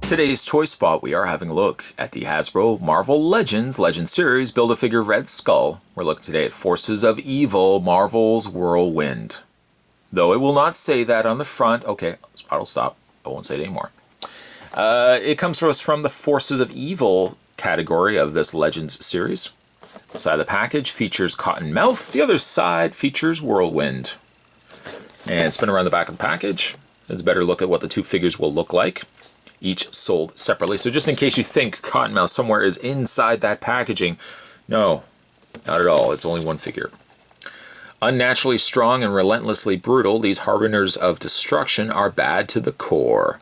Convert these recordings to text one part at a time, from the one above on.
Today's Toy Spot, we are having a look at the Hasbro Marvel Legends Series Build-A-Figure Red Skull. We're looking today at Forces of Evil, Marvel's Whirlwind. Though it will not say that on the front. Okay, Spot will stop. I won't say it anymore. It comes to us from the Forces of Evil category of this Legends series. The side of the package features Cottonmouth. The other side features Whirlwind. And spin around the back of the package. It's a better look at what the two figures will look like. Each sold separately. So just in case you think Cottonmouth somewhere is inside that packaging, no, not at all. It's only one figure. Unnaturally strong and relentlessly brutal, these harbingers of destruction are bad to the core.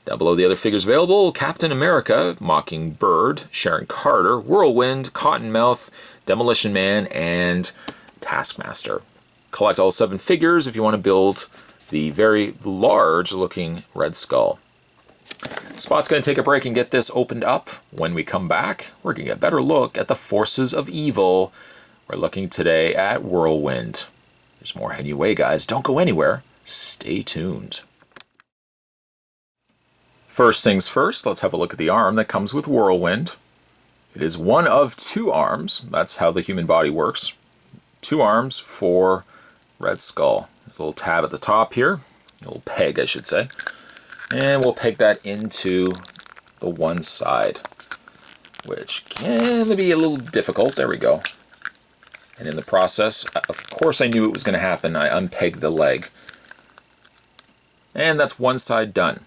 Down below the other figures available, Captain America, Mockingbird, Sharon Carter, Whirlwind, Cottonmouth, Demolition Man, and Taskmaster. Collect all 7 figures if you want to build the very large looking Red Skull. Spot's going to take a break and get this opened up. When we come back, we're going to get a better look at the Forces of Evil. We're looking today at Whirlwind. There's more heading your way, guys. Don't go anywhere. Stay tuned. First things first, let's have a look at the arm that comes with Whirlwind. It is one of 2 arms. That's how the human body works. 2 arms for Red Skull. There's a little tab at the top here. A little peg, I should say. And we'll peg that into the one side, which can be a little difficult. There we go. And in the process, of course I knew it was going to happen. I unpegged the leg. And that's one side done.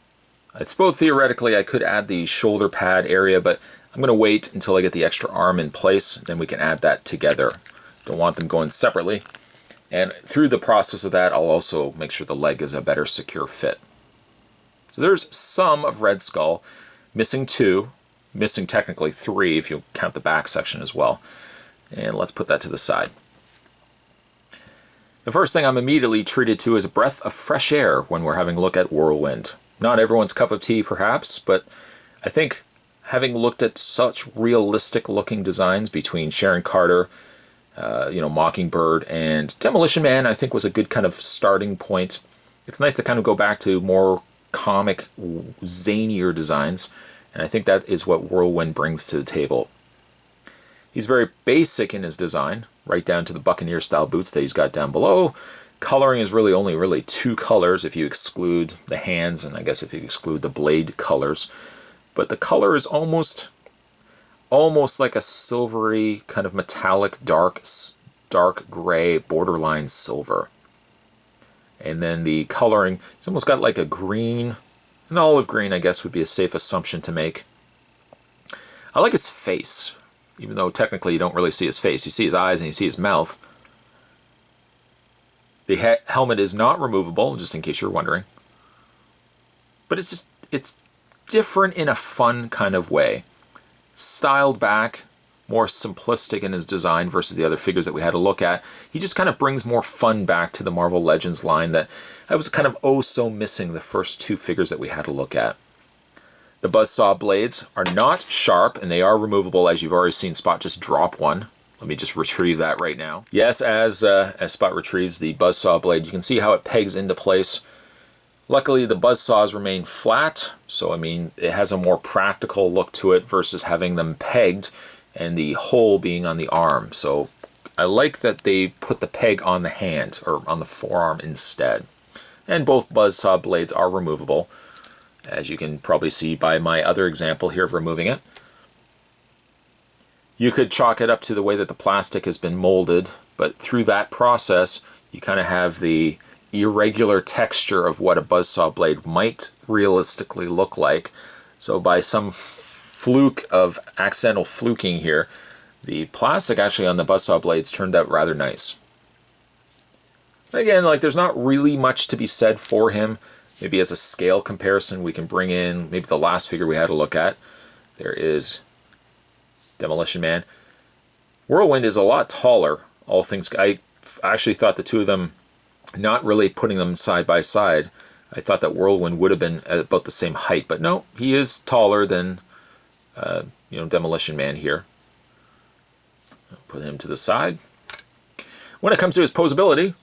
I suppose theoretically I could add the shoulder pad area, but I'm going to wait until I get the extra arm in place. Then we can add that together. Don't want them going separately. And through the process of that, I'll also make sure the leg is a better secure fit. So there's some of Red Skull, missing 2, missing technically 3 if you count the back section as well. And let's put that to the side. The first thing I'm immediately treated to is a breath of fresh air when we're having a look at Whirlwind. Not everyone's cup of tea perhaps, but I think having looked at such realistic looking designs between Sharon Carter, Mockingbird, and Demolition Man, I think was a good kind of starting point. It's nice to kind of go back to more comic, zanier designs, and I think that is what Whirlwind brings to the table. He's very basic in his design, right down to the Buccaneer style boots that he's got down below. Coloring is really 2 colors if you exclude the hands, and I guess if you exclude the blade colors. But the color is almost like a silvery, kind of metallic, dark gray, borderline silver. And then the coloring, it's almost got like a green, an olive green, I guess would be a safe assumption to make. I like his face, even though technically you don't really see his face. You see his eyes and you see his mouth. The helmet is not removable, just in case you're wondering. But it's different in a fun kind of way. Styled back, more simplistic in his design versus the other figures that we had to look at. He just kind of brings more fun back to the Marvel Legends line that I was kind of so missing the first 2 figures that we had to look at. The buzzsaw blades are not sharp and they are removable, as you've already seen Spot just drop one. Let me just retrieve that right now. Yes, as Spot retrieves the buzzsaw blade, you can see how it pegs into place. Luckily, the buzzsaws remain flat, so I mean, it has a more practical look to it versus having them pegged and the hole being on the arm. So I like that they put the peg on the hand, or on the forearm instead. And both buzzsaw blades are removable, as you can probably see by my other example here of removing it. You could chalk it up to the way that the plastic has been molded, but through that process, you kind of have the irregular texture of what a buzzsaw blade might realistically look like. So by some fluke of accidental fluking here, the plastic actually on the buzzsaw blades turned out rather nice. Again, like, there's not really much to be said for him. Maybe as a scale comparison, we can bring in maybe the last figure we had to look at. There is Demolition Man. Whirlwind is a lot taller, all things. I actually thought the 2 of them, not really putting them side by side, I thought that Whirlwind would have been at about the same height, but no, he is taller than Demolition Man here. I'll put him to the side. When it comes to his posability,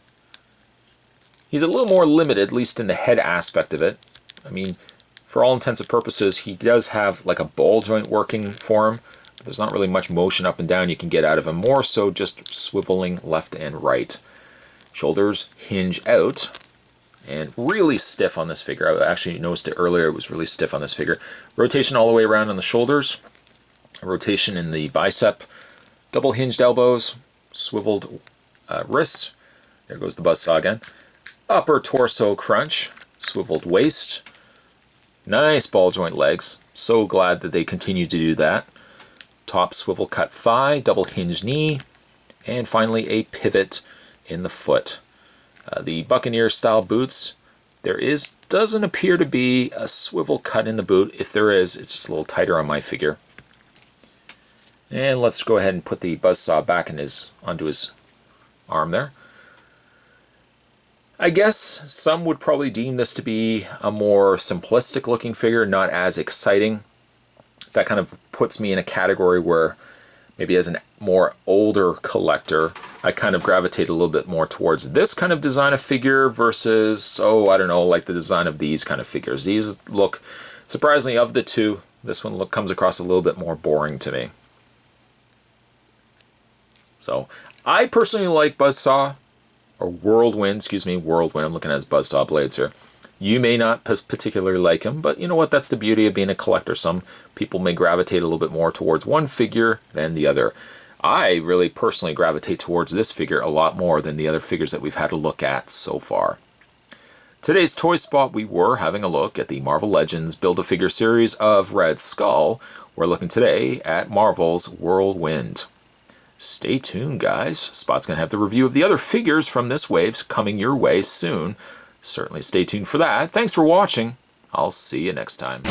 he's a little more limited, at least in the head aspect of it. I mean, For all intents and purposes, he does have like a ball joint working for him. There's not really much motion up and down you can get out of him, more so just swiveling left and right. Shoulders hinge out, and really stiff on this figure. I actually noticed it earlier, it was really stiff on this figure. Rotation all the way around on the shoulders, rotation in the bicep, double hinged elbows, swiveled wrists. There goes the buzzsaw again. Upper torso crunch, swiveled waist. Nice ball joint legs. So glad that they continue to do that. Top swivel cut thigh, double hinged knee, and finally a pivot in the foot. The Buccaneer style boots, there doesn't appear to be a swivel cut in the boot. If there is, it's just a little tighter on my figure. And let's go ahead and put the buzzsaw back onto his arm there. I guess some would probably deem this to be a more simplistic looking figure, not as exciting. That kind of puts me in a category where maybe as a more older collector, I kind of gravitate a little bit more towards this kind of design of figure versus, oh, I don't know, like the design of these kind of figures. These look, surprisingly, of the two, this one comes across a little bit more boring to me. So, I personally like Buzzsaw, or Whirlwind, excuse me, Whirlwind. I'm looking at his Buzzsaw blades here. You may not particularly like him, but you know what? That's the beauty of being a collector. Some people may gravitate a little bit more towards one figure than the other. I really personally gravitate towards this figure a lot more than the other figures that we've had a look at so far. Today's Toy Spot, we were having a look at the Marvel Legends Build-A-Figure series of Red Skull. We're looking today at Marvel's Whirlwind. Stay tuned, guys. Spot's going to have the review of the other figures from this wave coming your way soon. Certainly stay tuned for that. Thanks for watching. I'll see you next time.